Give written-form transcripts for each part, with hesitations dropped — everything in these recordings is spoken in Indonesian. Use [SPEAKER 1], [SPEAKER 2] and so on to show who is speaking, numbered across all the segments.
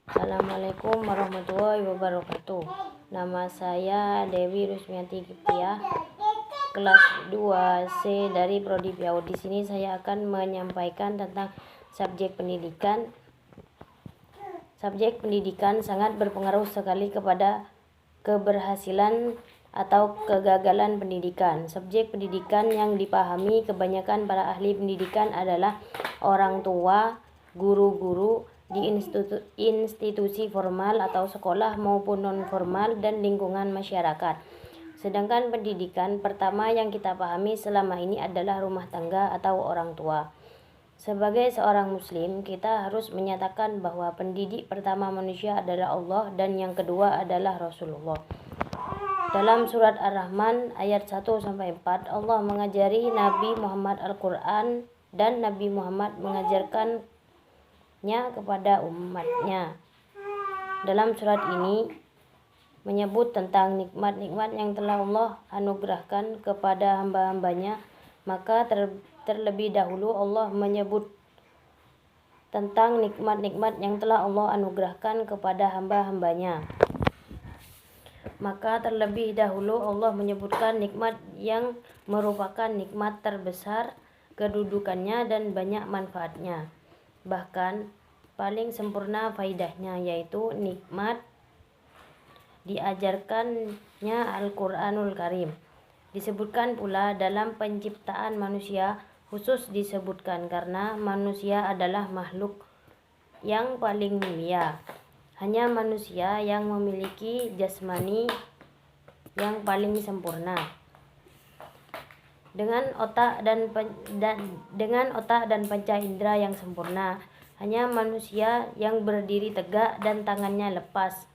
[SPEAKER 1] Assalamualaikum warahmatullahi wabarakatuh. Nama saya Dewi Rusmiati Kiptiah, kelas 2C dari Prodi PAUD. Di sini saya akan menyampaikan tentang subjek pendidikan. Subjek pendidikan sangat berpengaruh sekali kepada keberhasilan atau kegagalan pendidikan. Subjek pendidikan yang dipahami kebanyakan para ahli pendidikan adalah orang tua, guru-guru di institusi formal atau sekolah maupun non-formal dan lingkungan masyarakat. Sedangkan pendidikan pertama yang kita pahami selama ini adalah rumah tangga atau orang tua. Sebagai seorang muslim, kita harus menyatakan bahwa pendidik pertama manusia adalah Allah dan yang kedua adalah Rasulullah. Dalam surat Ar-Rahman ayat 1-4, Allah mengajari Nabi Muhammad Al-Quran dan Nabi Muhammad mengajarkannya kepada umatnya. Dalam surat ini menyebut tentang nikmat-nikmat yang telah Allah anugerahkan kepada hamba-hambanya, maka terlebih dahulu Allah menyebut tentang nikmat-nikmat yang telah Allah anugerahkan kepada hamba-hambanya. Maka terlebih dahulu Allah menyebutkan nikmat yang merupakan nikmat terbesar kedudukannya dan banyak manfaatnya. Bahkan paling sempurna faidahnya, yaitu nikmat diajarkannya Al-Quranul Karim. Disebutkan pula dalam penciptaan manusia, khusus disebutkan karena manusia adalah makhluk yang paling mulia. Hanya manusia yang memiliki jasmani yang paling sempurna. Dengan otak dan panca indera yang sempurna, hanya manusia yang berdiri tegak dan tangannya lepas.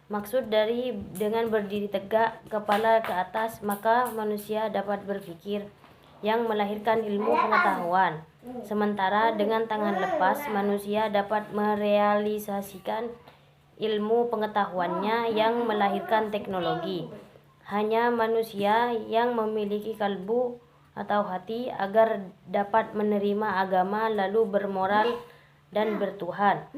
[SPEAKER 1] Maksud dari dengan berdiri tegak, kepala ke atas, maka manusia dapat berpikir, yang melahirkan ilmu pengetahuan. Sementara dengan tangan lepas, manusia dapat merealisasikan ilmu pengetahuannya yang melahirkan teknologi. Hanya manusia yang memiliki kalbu atau hati agar dapat menerima agama lalu bermoral dan bertuhan.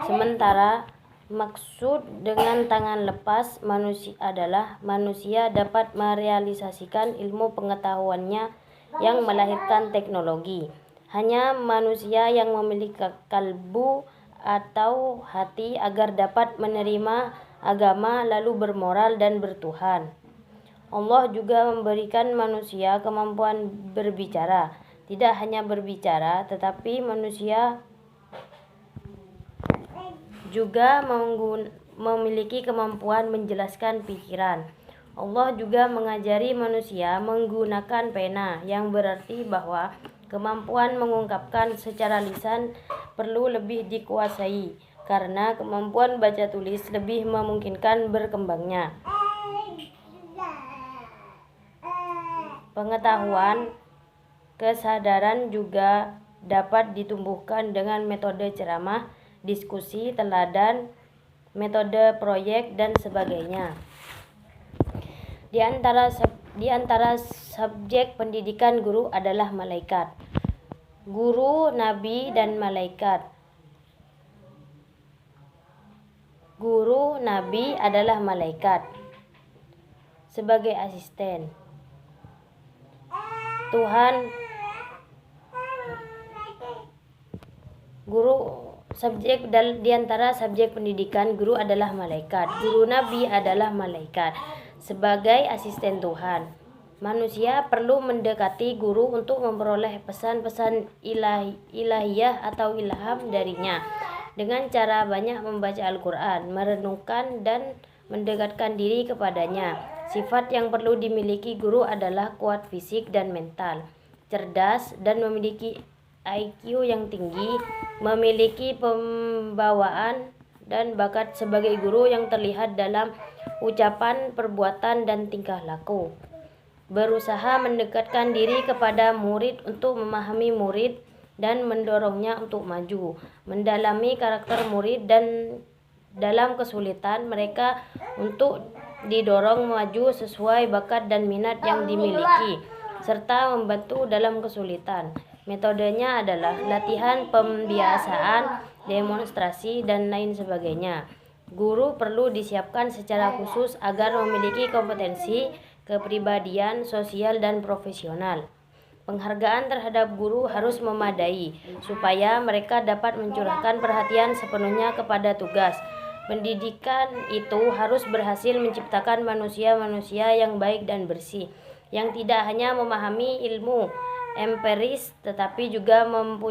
[SPEAKER 1] Sementara maksud dengan tangan lepas manusia adalah manusia dapat merealisasikan ilmu pengetahuannya yang melahirkan teknologi. Hanya manusia yang memiliki kalbu atau hati agar dapat menerima agama lalu bermoral dan bertuhan. Allah juga memberikan manusia kemampuan berbicara. Tidak hanya berbicara, tetapi manusia juga memiliki kemampuan menjelaskan pikiran. Allah juga mengajari manusia menggunakan pena, yang berarti bahwa kemampuan mengungkapkan secara lisan perlu lebih dikuasai, karena kemampuan baca tulis lebih memungkinkan berkembangnya. Pengetahuan, kesadaran juga dapat ditumbuhkan dengan metode ceramah, diskusi, teladan, metode proyek, dan sebagainya. Di antara subjek pendidikan guru adalah malaikat. Guru, nabi, dan malaikat. Guru, nabi adalah malaikat sebagai asisten Tuhan. Di antara subjek pendidikan guru adalah malaikat. Guru, nabi adalah malaikat sebagai asisten Tuhan. Manusia perlu mendekati guru untuk memperoleh pesan-pesan ilahiyah atau ilham darinya dengan cara banyak membaca Al-Quran, merenungkan, dan mendekatkan diri kepadanya. Sifat yang perlu dimiliki guru adalah kuat fisik dan mental, cerdas dan memiliki IQ yang tinggi, memiliki pembawaan dan bakat sebagai guru yang terlihat dalam ucapan, perbuatan, dan tingkah laku. Berusaha mendekatkan diri kepada murid untuk memahami murid dan mendorongnya untuk maju. Mendalami karakter murid dan dalam kesulitan mereka untuk didorong maju sesuai bakat dan minat yang dimiliki, serta membantu dalam kesulitan. Metodenya adalah latihan, pembiasaan, demonstrasi, dan lain sebagainya. Guru perlu disiapkan secara khusus agar memiliki kompetensi, kepribadian, sosial, dan profesional. Penghargaan terhadap guru harus memadai, supaya mereka dapat mencurahkan perhatian sepenuhnya kepada tugas. Pendidikan itu harus berhasil menciptakan manusia-manusia yang baik dan bersih, yang tidak hanya memahami ilmu empiris, tetapi juga mampu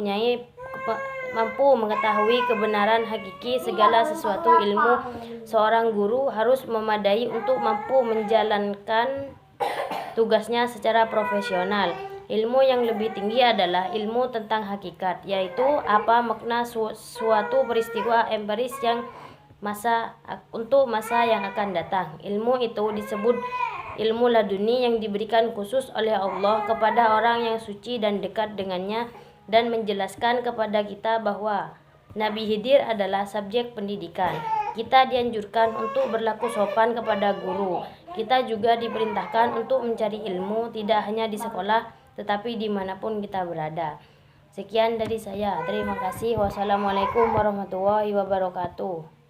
[SPEAKER 1] mengetahui kebenaran hakiki segala sesuatu. Ilmu seorang guru harus memadai untuk mampu menjalankan tugasnya secara profesional. Ilmu yang lebih tinggi adalah ilmu tentang hakikat, yaitu apa makna suatu peristiwa empiris yang untuk masa yang akan datang. Ilmu itu disebut ilmu laduni, yang diberikan khusus oleh Allah kepada orang yang suci dan dekat dengannya, dan menjelaskan kepada kita bahwa Nabi Khidir adalah subjek pendidikan. Kita dianjurkan untuk berlaku sopan kepada guru. Kita juga diperintahkan untuk mencari ilmu tidak hanya di sekolah, tetapi dimanapun kita berada. Sekian dari saya. Terima kasih. Wassalamualaikum warahmatullahi wabarakatuh.